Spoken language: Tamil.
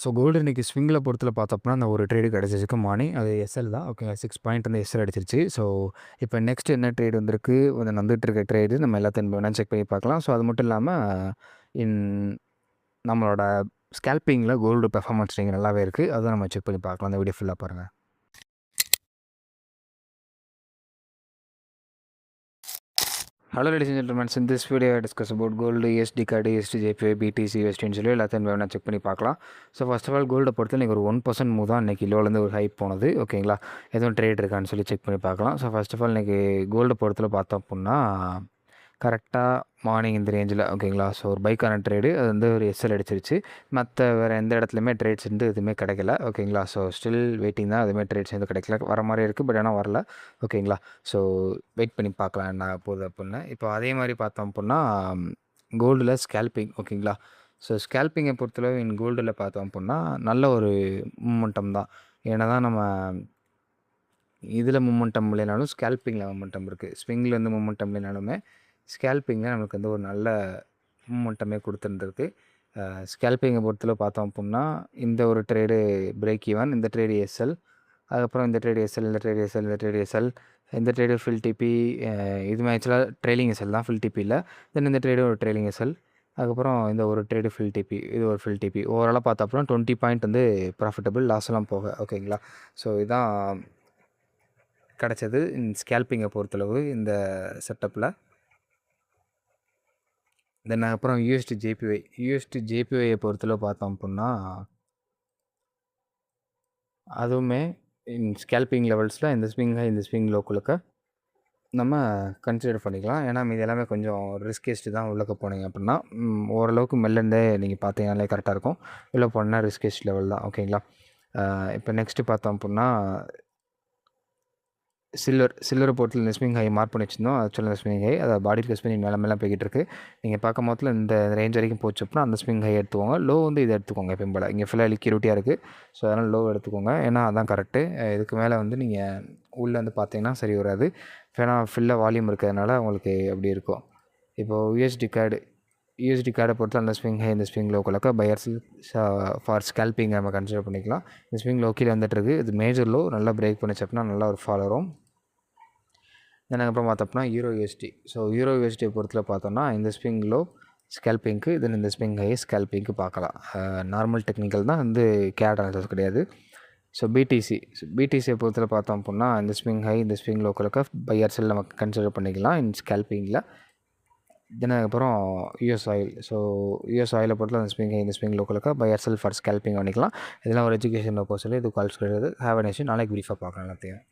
ஸோ கோல்டு இன்னைக்கு ஸ்விங்கில பொறுத்தல பார்த்தோம்னா, அந்த ஒரு ட்ரேடு கிடைச்சிருக்கு மார்னிங். அது எஸ்எல் தான். ஓகேங்களா. 6 பாயிண்ட் வந்து எஸ்எல் அடிச்சிருச்சு. ஸோ, இப்ப நெக்ஸ்ட் என்ன ட்ரேட் வந்திருக்கு, வந்துட்டு இருக்க ட்ரேடு நம்ம எல்லாத்தையும் வேணா செக் பண்ணி பார்க்கலாம். ஸோ, அது மட்டும் இல்லாம இன் நம்மளோட ஸ்கேல்பிங்கில கோல்டு பெர்ஃபார்மன்ஸ் நல்லாவே இருக்கு. அத நம்ம செக் பண்ணி பார்க்கலாம். அந்த வீடியோ ஃபுல்லா பாருங்க. Hello ladies and gentlemen, in this video I discuss about gold, USD CAD, USD JPY, BTC, USD சொல்லி எல்லாத்தையும் வேணா செக் பண்ணி பார்க்கலாம். ஸோ ஃபர்ஸ்ட் ஆஃப் ஆல் கோல்டை பொறுத்து இன்றைக்கி ஒரு 1% மூவ் தான் இன்றைக்கி லோலேருந்து ஒரு ஹைப் போனது. ஓகேங்களா. எதுவும் ட்ரேட் இருக்கான்னு சொல்லி செக் பண்ணி பார்க்கலாம். ஸோ ஃபர்ஸ்ட் ஆஃப் ஆல் இன்றைக்கி கோல்டை பொறுத்தில் பார்த்தோம் அப்படின்னா கரெக்டாக மார்னிங் இந்த ரேஞ்சில் ஓகேங்களா. ஸோ ஒரு பைக்கான ட்ரேடு அது வந்து ஒரு எஸ்எல் அடிச்சிருச்சு. மற்ற வேறு எந்த இடத்துலையுமே ட்ரேட்ஸ் வந்து எதுவுமே கிடைக்கல. ஓகேங்களா. ஸோ ஸ்டில் வெயிட்டிங் தான். எதுவுமே ட்ரேட்ஸ் எதுவும் கிடைக்கல. வர மாதிரி இருக்குது, பட் ஆனால் வரல. ஓகேங்களா. ஸோ வெயிட் பண்ணி பார்க்கலாம் என்ன போகுது அப்படின்னு. இப்போ அதே மாதிரி பார்த்தோம் அப்படின்னா கோல்டில் ஸ்கேல்பிங் ஓகேங்களா. ஸோ ஸ்கேல்பிங்கை பொறுத்தளவு கோல்டில் பார்த்தோம் அப்படின்னா நல்ல ஒரு மூமெண்டம் தான். ஏன்னா தான் நம்ம இதில் மூமெண்டம் இல்லைனாலும் ஸ்கேல்பிங்கில் மூமெண்டம் இருக்குது. ஸ்விங்கில் வந்து மூமெண்டம் இல்லைனாலுமே ஸ்கேல்பிங்கில் நமக்கு வந்து ஒரு நல்ல மூமெண்டமே கொடுத்துருந்துருக்கு. ஸ்கேல்பிங்கை பொறுத்தளவு பார்த்தோம் அப்படின்னா இந்த ஒரு ட்ரேடு பிரேக் ஈவன், இந்த ட்ரேடு எஸ்எல், அதுக்கப்புறம் இந்த ட்ரேடு எஸ்எல், இந்த ட்ரேடு எஸ்எல், இந்த ட்ரேடு எஸ்எல், இந்த ட்ரேடு ஃபில் டிபி. இதுமே ஆக்சுவலாக ட்ரெயிலிங் எஸ்எல் தான், ஃபில் டிபியில். தென் இந்த ட்ரேடு ஒரு ட்ரெயிலிங் எஸ்எல், அதுக்கப்புறம் இந்த ஒரு ட்ரேடு ஃபில் டிபி, இது ஒரு ஃபில் டிபி. ஓவராலாக பார்த்தோம் அப்படின்னா 20 பாயிண்ட் வந்து ப்ராஃபிட்டபிள், லாஸ்லாம் போக. ஓகேங்களா. ஸோ இதான் கிடச்சது ஸ்கேல்பிங்கை பொறுத்தளவு இந்த செட்டப்பில். தென் அப்புறம் யூஎஸ்டி ஜேபிஒய். யூஎஸ்டி ஜேபிஒயை பொறுத்தளவு பார்த்தோம் அப்படின்னா அதுவுமே ஸ்கேல்பிங் லெவல்ஸில் இந்த ஸ்விங் ஹை, இந்த ஸ்விங் லோக்குள்ளக்க நம்ம கன்சிடர் பண்ணிக்கலாம். ஏன்னா இது எல்லாமே கொஞ்சம் ரிஸ்கேஸ்ட்டு தான். உள்ளக்க போனீங்க அப்படின்னா ஓரளவுக்கு மெல்லண்டே நீங்கள் பார்த்தீங்கனாலே கரெக்டாக இருக்கும். உள்ளே போனால் ரிஸ்கேஸ்ட் லெவல் தான். ஓகேங்களா. இப்போ நெக்ஸ்ட்டு பார்த்தோம் அப்படின்னா சில்வரை பொறுத்தல இந்த ஸ்விங் ஹை மார்க் பண்ணி வச்சுருந்தோம். ஆக்சுவலாக இந்த ஸ்விங் ஹை அதை பாடி இருக்க ஸ்விங் மேலே போய்கிட்டு இருக்குது. நீங்கள் பார்க்கும் போதில் இந்த ரேஞ்ச் வரைக்கும் போச்சு அப்படின்னா அந்த ஸ்விங் ஹை எடுத்துக்கோங்க. லோ வந்து இதை எடுத்துக்கோங்க. எப்பயும் போல் இங்கே ஃபுல்லாக லிக்யூரிட்டியாக இருக்குது. ஸோ அதனால் லோ எடுத்துக்கோங்க. ஏன்னா அதான் கரெக்டு. இதுக்கு மேலே வந்து நீங்கள் உள்ளே வந்து பார்த்தீங்கன்னா சரி வராது. ஏன்னா ஃபுல்லாக வால்யூம் இருக்கிறதுனால உங்களுக்கு அப்படி இருக்கும். இப்போது யூஎஸ்டி கார்டை பொறுத்து அந்த ஸ்விங் ஹை, இந்த ஸ்விங் லோக்குள்ளக்க பையர்ஸ் ஃபார் ஸ்கேல்பிங் நம்ம கன்சிடர் பண்ணிக்கலாம். இந்த ஸ்விங் லோ கீழே வந்துட்டுருக்கு. இது மேஜர் லோ நல்லா பிரேக் பண்ணிச்சு அப்படின்னா நல்லா ஒரு ஃபால் வரும். தென் அப்புறம் பார்த்தோம்னா யூரோ யூஎஸ்டி. ஸோ யூரோ யூஎஸ்டியை பொறுத்தல பார்த்தோம்னா இந்த ஸ்விங் லோ ஸ்கேல்பிங்க்கு, தென் இந்த ஸ்விங் ஹை ஸ்கேல்பிங்க்கு பார்க்கலாம். நார்மல் டெக்னிக்கல் தான், வந்து கேட் அனாலிசிஸ் கிடையாது. ஸோ பிடிசியை பொறுத்தல பார்த்தோம் அப்படின்னா இந்த ஸ்விங் ஹை, இந்த ஸ்விங் லோக்களுக்கு பையர் செல் நமக்கு கன்சிடர் பண்ணிக்கலாம் இன் ஸ்கேல்பிங்கில். தென் அதுக்கப்புறம் யூஎஸ் ஆயில். ஸோ யூஎஸ் ஆயிலை பொறுத்தல அந்த ஸ்விங் ஹை, இந்த ஸ்விங் லோக்களுக்கு பையர் செல் ஃபார் ஸ்கேல்பிங் பண்ணிக்கலாம். இதெல்லாம் ஒரு எஜுகேஷன் பர்பஸில் இது கால்ஸ் கிடையாது. Have a nation. நாளைக்கு பிரீஃபாக பார்க்கலாம் எல்லாத்தையும்.